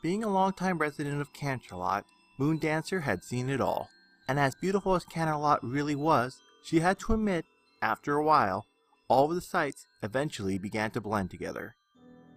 Being a longtime resident of Courtyard, Moondancer had seen it all. And as beautiful as Courtyard really was, she had to admit, after a while, all of the sights eventually began to blend together.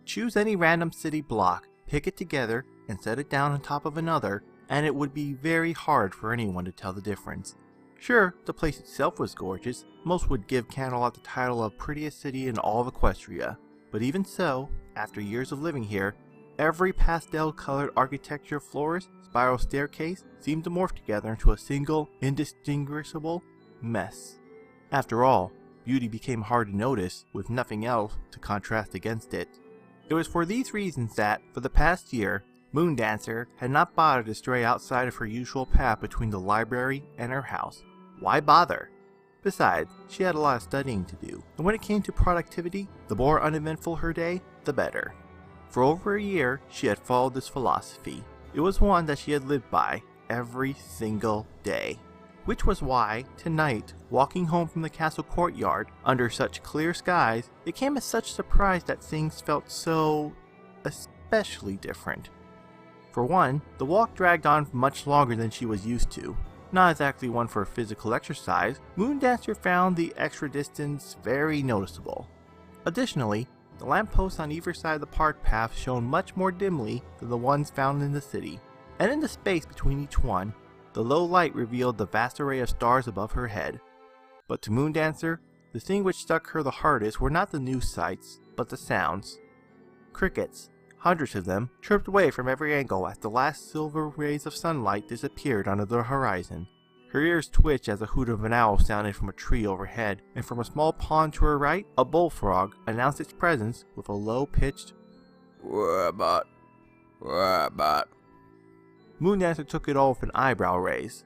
Choose any random city block, pick it together, and set it down on top of another, and it would be very hard for anyone to tell the difference. Sure, the place itself was gorgeous. Most would give Courtyard the title of prettiest city in all of Equestria. But even so, after years of living here, every pastel-colored architecture floors, spiral staircase seemed to morph together into a single, indistinguishable mess. After all, beauty became hard to notice with nothing else to contrast against it. It was for these reasons that, for the past year, Moondancer had not bothered to stray outside of her usual path between the library and her house. Why bother? Besides, she had a lot of studying to do, and when it came to productivity, the more uneventful her day, the better. For over a year, she had followed this philosophy. It was one that she had lived by every single day. Which was why, tonight, walking home from the castle courtyard, under such clear skies, it came as such surprise that things felt so especially different. For one, the walk dragged on much longer than she was used to. Not exactly one for physical exercise, Moondancer found the extra distance very noticeable. Additionally, the lampposts on either side of the park path shone much more dimly than the ones found in the city, and in the space between each one, the low light revealed the vast array of stars above her head. But to Moondancer, the thing which struck her the hardest were not the new sights, but the sounds. Crickets, hundreds of them, chirped away from every angle as the last silver rays of sunlight disappeared under the horizon. Her ears twitched as the hoot of an owl sounded from a tree overhead, and from a small pond to her right, a bullfrog announced its presence with a low-pitched "Rabbit, rabbit." Moondancer took it all with an eyebrow raise.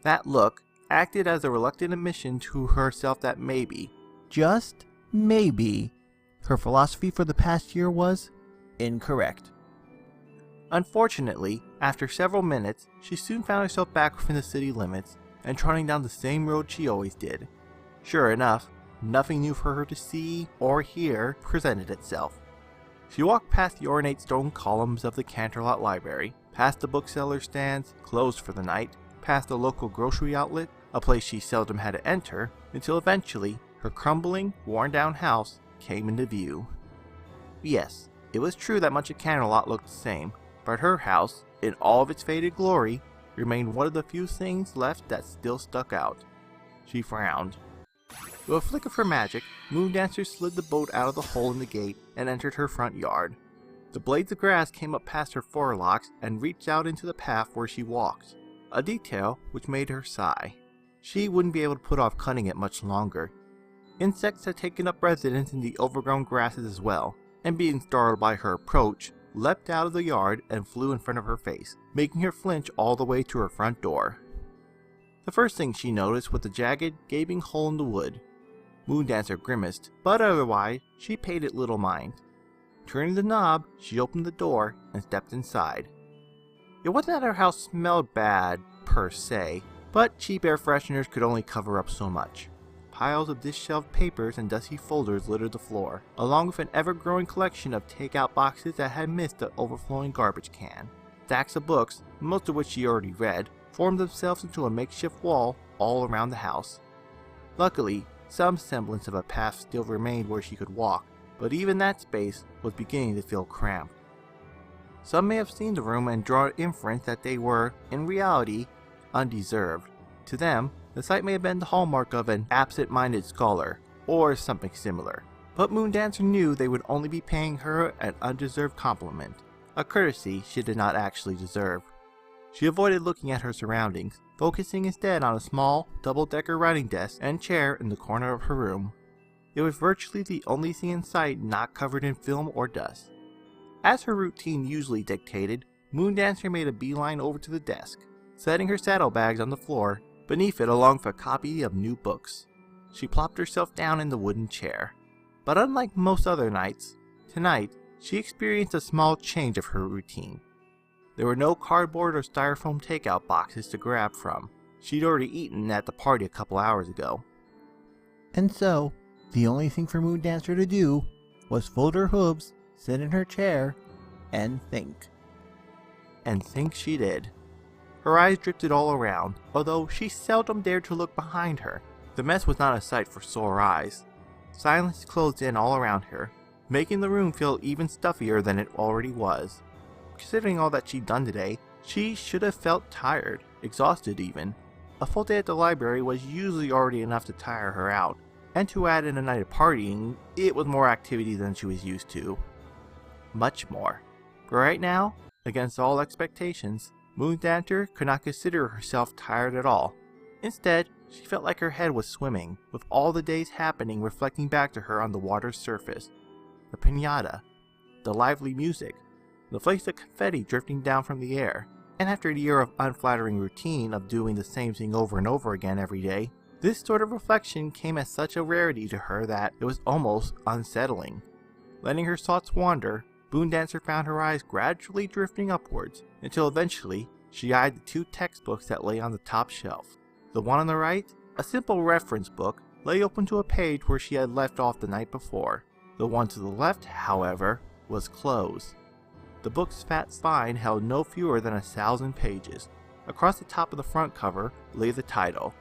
That look acted as a reluctant admission to herself that maybe, just maybe, her philosophy for the past year was incorrect. Unfortunately, after several minutes, she soon found herself back within the city limits and trotting down the same road she always did. Sure enough, nothing new for her to see or hear presented itself. She walked past the ornate stone columns of the Courtyard Library, past the bookseller stands, closed for the night, past the local grocery outlet, a place she seldom had to enter, until eventually her crumbling, worn-down house came into view. Yes, it was true that much of Courtyard looked the same, but her house, in all of its faded glory, remained one of the few things left that still stuck out. She frowned. With a flick of her magic, Moondancer slid the boat out of the hole in the gate and entered her front yard. The blades of grass came up past her forelocks and reached out into the path where she walked, a detail which made her sigh. She wouldn't be able to put off cutting it much longer. Insects had taken up residence in the overgrown grasses as well, and being startled by her approach, leapt out of the yard and flew in front of her face, making her flinch all the way to her front door. The first thing she noticed was the jagged, gaping hole in the wood. Moondancer grimaced, but otherwise, she paid it little mind. Turning the knob, she opened the door and stepped inside. It wasn't that her house smelled bad, per se, but cheap air fresheners could only cover up so much. Piles of disheveled papers and dusty folders littered the floor, along with an ever-growing collection of take-out boxes that had missed the overflowing garbage can. Stacks of books, most of which she already read, formed themselves into a makeshift wall all around the house. Luckily, some semblance of a path still remained where she could walk, but even that space was beginning to feel cramped. Some may have seen the room and drawn inference that they were, in reality, undeserved. To them, the sight may have been the hallmark of an absent-minded scholar, or something similar. But Moondancer knew they would only be paying her an undeserved compliment, a courtesy she did not actually deserve. She avoided looking at her surroundings, focusing instead on a small, double-decker writing desk and chair in the corner of her room. It was virtually the only thing in sight not covered in film or dust. As her routine usually dictated, Moondancer made a beeline over to the desk, setting her saddlebags on the floor, beneath it along with a copy of new books. She plopped herself down in the wooden chair. But unlike most other nights, tonight she experienced a small change of her routine. There were no cardboard or styrofoam takeout boxes to grab from. She'd already eaten at the party a couple hours ago. And so, the only thing for Moondancer to do was fold her hooves, sit in her chair, and think. and think she did. Her eyes drifted all around, although she seldom dared to look behind her. The mess was not a sight for sore eyes. Silence closed in all around her, making the room feel even stuffier than it already was. Considering all that she'd done today, she should have felt tired, exhausted even. A full day at the library was usually already enough to tire her out, and to add in a night of partying, it was more activity than she was used to. Much more. But right now, against all expectations, Moondancer could not consider herself tired at all. Instead, she felt like her head was swimming, with all the day's happening reflecting back to her on the water's surface. The piñata, the lively music, the flakes of confetti drifting down from the air, and after a year of unflattering routine of doing the same thing over and over again every day, this sort of reflection came as such a rarity to her that it was almost unsettling. Letting her thoughts wander, Moondancer found her eyes gradually drifting upwards, until eventually she eyed the two textbooks that lay on the top shelf. The one on the right, a simple reference book, lay open to a page where she had left off the night before. The one to the left, however, was closed. The book's fat spine held no fewer than 1,000 pages. Across the top of the front cover lay the title,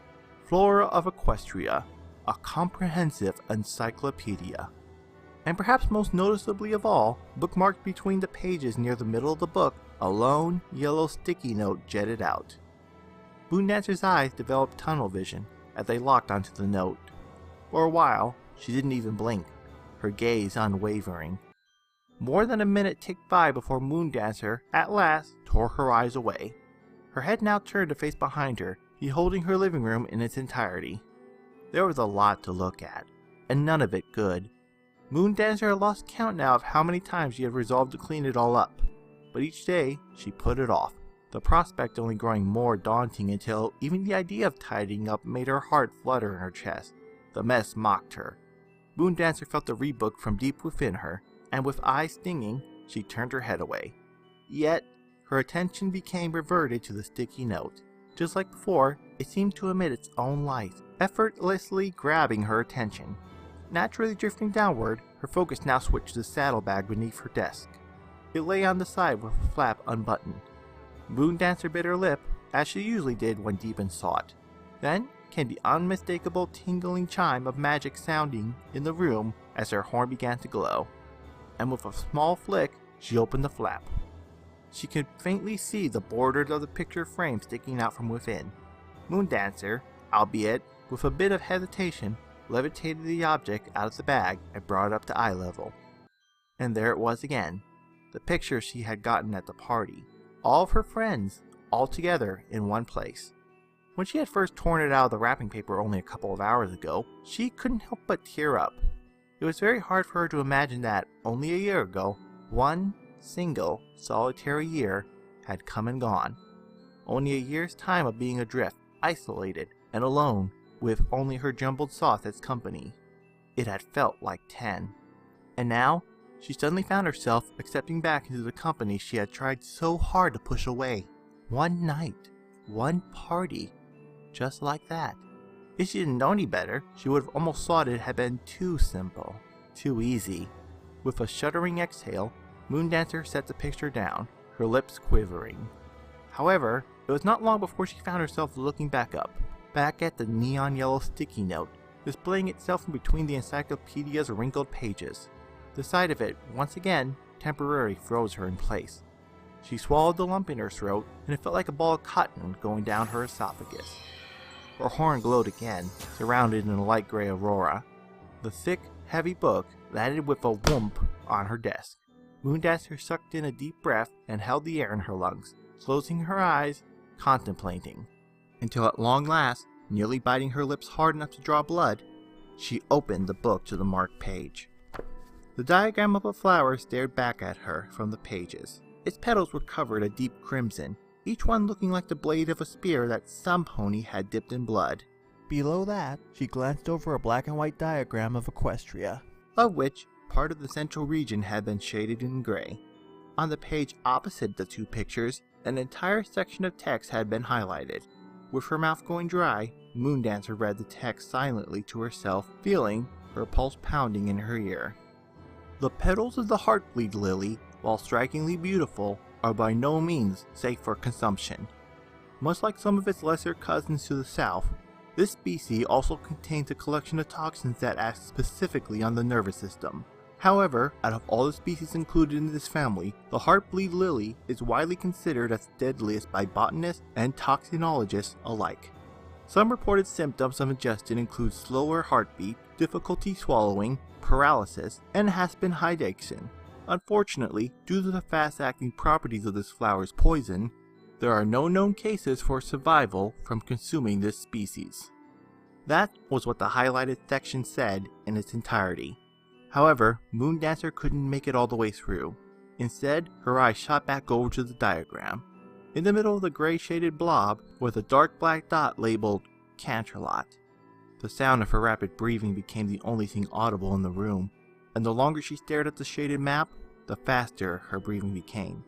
Flora of Equestria, a comprehensive encyclopedia. And perhaps most noticeably of all, bookmarked between the pages near the middle of the book, a lone, yellow sticky note jetted out. Moondancer's eyes developed tunnel vision as they locked onto the note. For a while, she didn't even blink, her gaze unwavering. More than a minute ticked by before Moondancer, at last, tore her eyes away. Her head now turned to face behind her, beholding her living room in its entirety. There was a lot to look at, and none of it good. Moondancer had lost count now of how many times she had resolved to clean it all up, but each day she put it off, the prospect only growing more daunting until even the idea of tidying up made her heart flutter in her chest. The mess mocked her. Moondancer felt the rebuke from deep within her, and with eyes stinging, she turned her head away. Yet, her attention became reverted to the sticky note. Just like before, it seemed to emit its own light, effortlessly grabbing her attention. Naturally drifting downward, her focus now switched to the saddlebag beneath her desk. It lay on the side with a flap unbuttoned. Moondancer bit her lip, as she usually did when deep in thought. Then came the unmistakable tingling chime of magic sounding in the room as her horn began to glow. And with a small flick, she opened the flap. She could faintly see the borders of the picture frame sticking out from within. Moondancer, albeit with a bit of hesitation, levitated the object out of the bag and brought it up to eye level. And there it was again, the picture she had gotten at the party. All of her friends, all together in one place. When she had first torn it out of the wrapping paper only a couple of hours ago, she couldn't help but tear up. It was very hard for her to imagine that, only a year ago, one single, solitary year had come and gone. Only a year's time of being adrift, isolated, and alone, with only her jumbled thoughts as company. It had felt like 10. And now, she suddenly found herself accepting back into the company she had tried so hard to push away. One night, one party, just like that. If she didn't know any better, she would have almost thought it had been too simple, too easy. With a shuddering exhale, Moondancer set the picture down, her lips quivering. However, it was not long before she found herself looking back up, back at the neon yellow sticky note, displaying itself in between the encyclopedia's wrinkled pages. The sight of it, once again, temporarily froze her in place. She swallowed the lump in her throat, and it felt like a ball of cotton going down her esophagus. Her horn glowed again, surrounded in a light gray aurora. The thick, heavy book landed with a whoomp on her desk. Moondancer sucked in a deep breath and held the air in her lungs, closing her eyes, contemplating. Until at long last, nearly biting her lips hard enough to draw blood, she opened the book to the marked page. The diagram of a flower stared back at her from the pages. Its petals were covered a deep crimson, each one looking like the blade of a spear that some pony had dipped in blood. Below that, she glanced over a black and white diagram of Equestria, of which part of the central region had been shaded in gray. On the page opposite the two pictures, an entire section of text had been highlighted. With her mouth going dry, Moondancer read the text silently to herself, feeling her pulse pounding in her ear. The petals of the heartbleed lily, while strikingly beautiful, are by no means safe for consumption. Much like some of its lesser cousins to the south, this species also contains a collection of toxins that act specifically on the nervous system. However, out of all the species included in this family, the heartbleed lily is widely considered as deadliest by botanists and toxinologists alike. Some reported symptoms of ingestion include slower heartbeat, difficulty swallowing, paralysis, and Haspin hydation. Unfortunately, due to the fast-acting properties of this flower's poison, there are no known cases for survival from consuming this species. That was what the highlighted section said in its entirety. However, Moondancer couldn't make it all the way through. Instead, her eyes shot back over to the diagram. In the middle of the gray-shaded blob was a dark black dot labeled Canterlot. The sound of her rapid breathing became the only thing audible in the room, and the longer she stared at the shaded map, the faster her breathing became.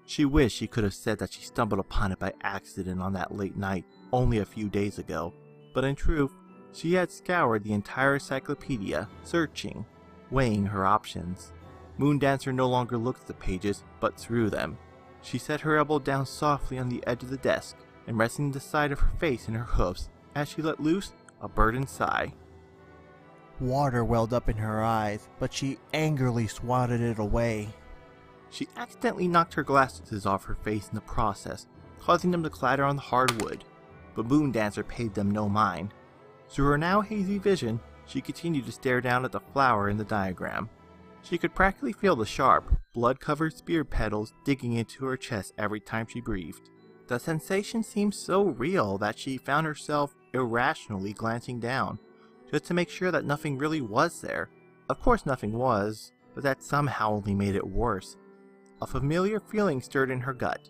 She wished she could have said that she stumbled upon it by accident on that late night only a few days ago, but in truth, she had scoured the entire encyclopedia, searching, weighing her options. Moondancer no longer looked at the pages, but through them. She set her elbow down softly on the edge of the desk, and resting the side of her face in her hoofs as she let loose a burdened sigh. Water welled up in her eyes, but she angrily swatted it away. She accidentally knocked her glasses off her face in the process, causing them to clatter on the hard wood, but Moondancer paid them no mind. Through her now hazy vision, she continued to stare down at the flower in the diagram. She could practically feel the sharp, blood-covered spear petals digging into her chest every time she breathed. The sensation seemed so real that she found herself irrationally glancing down, just to make sure that nothing really was there. Of course nothing was, but that somehow only made it worse. A familiar feeling stirred in her gut.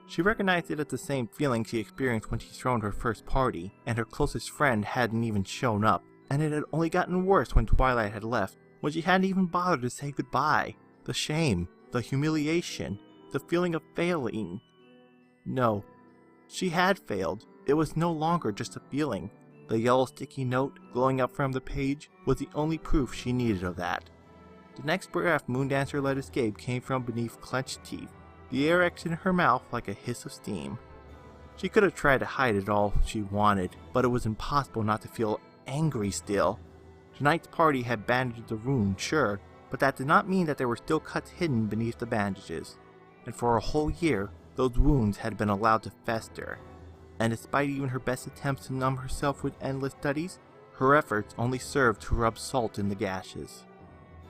She recognized it as the same feeling she experienced when she thrown her first party, and her closest friend hadn't even shown up, and it had only gotten worse when Twilight had left, when she hadn't even bothered to say goodbye. The shame, the humiliation, the feeling of failing. No, she had failed. It was no longer just a feeling. The yellow sticky note glowing up from the page was the only proof she needed of that. The next breath Moondancer let escape came from beneath clenched teeth, the air exited her mouth like a hiss of steam. She could have tried to hide it all she wanted, but it was impossible not to feel angry still. Tonight's party had bandaged the wound, sure, but that did not mean that there were still cuts hidden beneath the bandages. And for a whole year, those wounds had been allowed to fester. And despite even her best attempts to numb herself with endless studies, her efforts only served to rub salt in the gashes.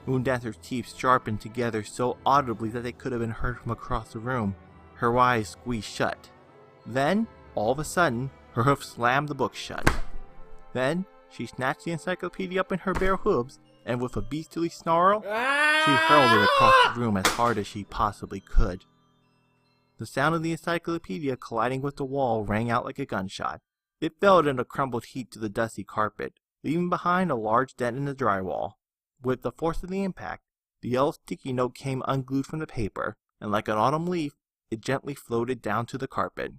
Moondancer's teeth sharpened together so audibly that they could have been heard from across the room. Her eyes squeezed shut. Then, all of a sudden, her hoof slammed the book shut. Then, she snatched the encyclopedia up in her bare hooves, and with a beastly snarl, she hurled it across the room as hard as she possibly could. The sound of the encyclopedia colliding with the wall rang out like a gunshot. It fell in a crumbled heap to the dusty carpet, leaving behind a large dent in the drywall. With the force of the impact, the yellow sticky note came unglued from the paper, and like an autumn leaf, it gently floated down to the carpet.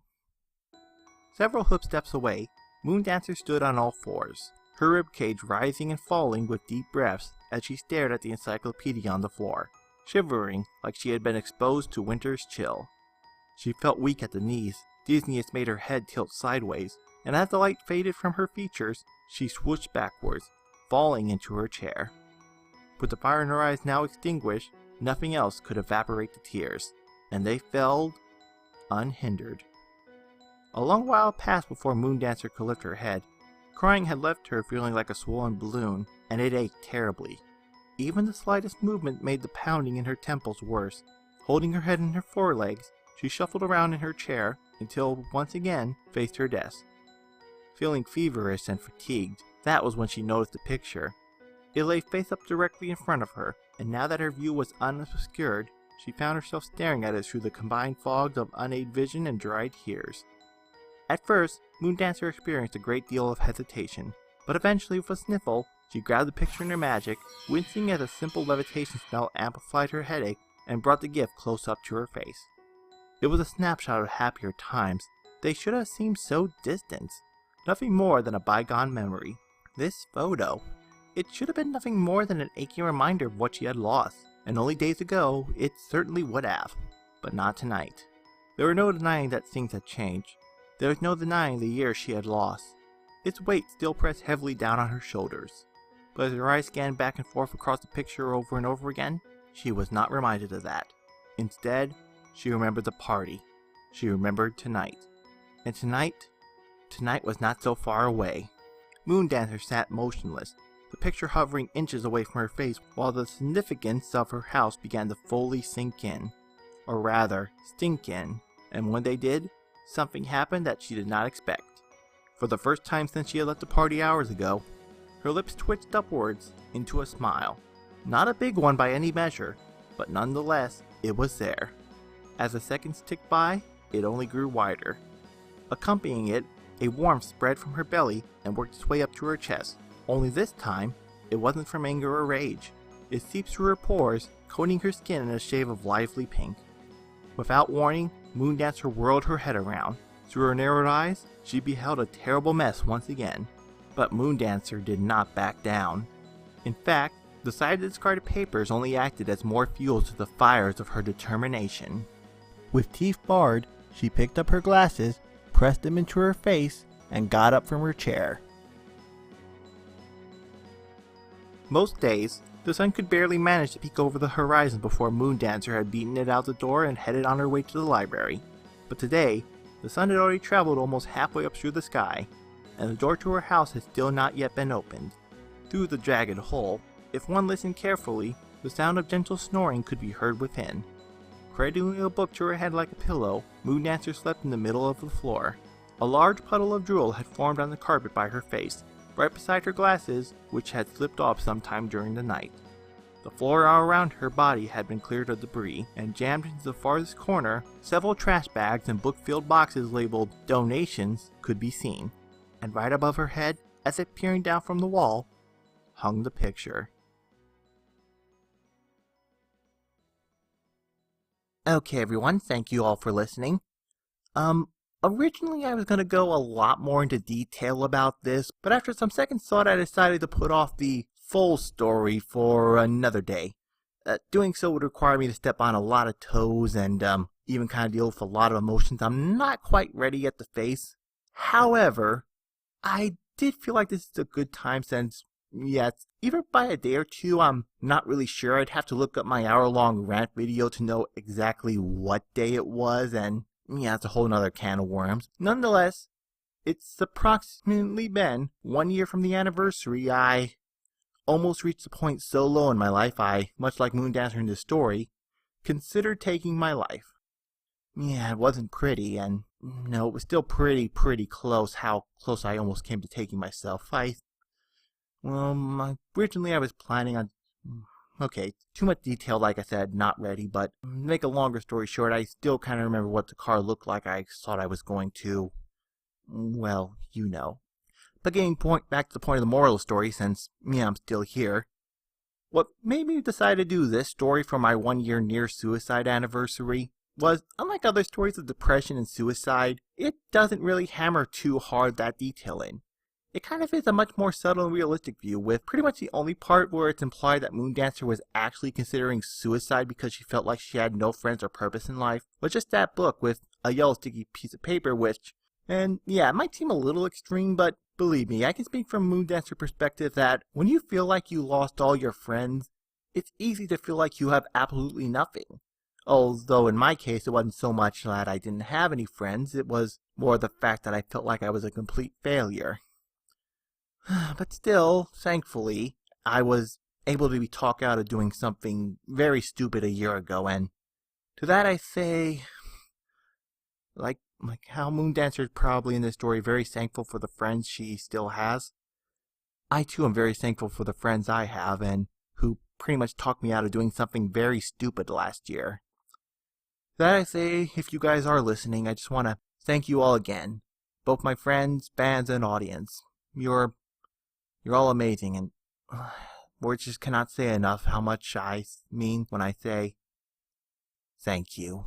Several footsteps away, Moondancer stood on all fours, her ribcage rising and falling with deep breaths as she stared at the encyclopedia on the floor, shivering like she had been exposed to winter's chill. She felt weak at the knees, dizziness made her head tilt sideways, and as the light faded from her features, she swooshed backwards, falling into her chair. With the fire in her eyes now extinguished, nothing else could evaporate the tears, and they fell unhindered. A long while passed before Moondancer could lift her head. Crying had left her feeling like a swollen balloon, and it ached terribly. Even the slightest movement made the pounding in her temples worse. Holding her head in her forelegs, she shuffled around in her chair until once again faced her desk. Feeling feverish and fatigued, that was when she noticed the picture. It lay face up directly in front of her, and now that her view was unobscured, she found herself staring at it through the combined fogs of unaided vision and dried tears. At first, Moondancer experienced a great deal of hesitation, but eventually with a sniffle, she grabbed the picture in her magic, wincing as a simple levitation spell amplified her headache and brought the gift close up to her face. It was a snapshot of happier times. They should have seemed so distant, nothing more than a bygone memory. This photo, it should have been nothing more than an aching reminder of what she had lost, and only days ago, it certainly would have. but not tonight. There was no denying that things had changed. There was no denying the years she had lost. Its weight still pressed heavily down on her shoulders. But as her eyes scanned back and forth across the picture over and over again, she was not reminded of that. Instead, she remembered the party. She remembered tonight. And tonight was not so far away. Moondancer sat motionless, the picture hovering inches away from her face while the significance of her house began to fully sink in. Or rather, stink in. And when they did, something happened that she did not expect. For the first time since she had left the party hours ago, her lips twitched upwards into a smile. Not a big one by any measure, but nonetheless, it was there. As the seconds ticked by, it only grew wider. Accompanying it, a warmth spread from her belly and worked its way up to her chest. Only this time, it wasn't from anger or rage. It seeped through her pores, coating her skin in a shade of lively pink. Without warning, Moondancer whirled her head around. Through her narrowed eyes, she beheld a terrible mess once again. But Moondancer did not back down. In fact, the sight of the discarded papers only acted as more fuel to the fires of her determination. With teeth bared, she picked up her glasses, pressed them into her face, and got up from her chair. Most days, the sun could barely manage to peek over the horizon before Moondancer had beaten it out the door and headed on her way to the library. But today, the sun had already traveled almost halfway up through the sky, and the door to her house had still not yet been opened. Through the jagged hole, if one listened carefully, the sound of gentle snoring could be heard within. Cradling a book to her head like a pillow, Moondancer slept in the middle of the floor. A large puddle of drool had formed on the carpet by her face, right beside her glasses, which had slipped off sometime during the night. The floor all around her body had been cleared of debris, and jammed into the farthest corner, several trash bags and book-filled boxes labeled "Donations" could be seen. And right above her head, as if peering down from the wall, hung the picture. Okay everyone, thank you all for listening. Originally I was going to go a lot more into detail about this, but after some second thought I decided to put off the full story for another day. Doing so would require me to step on a lot of toes and even kind of deal with a lot of emotions I'm not quite ready yet to face. However, I did feel like this is a good time since, it's either by a day or two, I'm not really sure. I'd have to look up my hour-long rant video to know exactly what day it was, and it's a whole nother can of worms. Nonetheless, it's approximately been 1 year from the anniversary I almost reached a point so low in my life I, much like Moondancer in this story, considered taking my life. It wasn't pretty, and no, it was still pretty close how close I almost came to taking myself. Originally I was planning on... Okay, too much detail, like I said, not ready, but to make a longer story short, I still kind of remember what the car looked like I thought I was going to... Well, you know. But getting back to the point of the moral of the story, since, I'm still here, what made me decide to do this story for my 1 year near-suicide anniversary was, unlike other stories of depression and suicide, it doesn't really hammer too hard that detail in. It kind of is a much more subtle and realistic view, with pretty much the only part where it's implied that Moondancer was actually considering suicide because she felt like she had no friends or purpose in life, was just that book with a yellow sticky piece of paper which, and it might seem a little extreme, but believe me, I can speak from Moondancer's perspective that when you feel like you lost all your friends, it's easy to feel like you have absolutely nothing. Although in my case, it wasn't so much that I didn't have any friends, it was more the fact that I felt like I was a complete failure. But still, thankfully, I was able to be talked out of doing something very stupid a year ago, and to that I say, like how Moondancer is probably in this story very thankful for the friends she still has, I too am very thankful for the friends I have, and who pretty much talked me out of doing something very stupid last year. To that I say, if you guys are listening, I just want to thank you all again, both my friends, fans, and audience. You're all amazing, and words just cannot say enough how much I mean when I say thank you.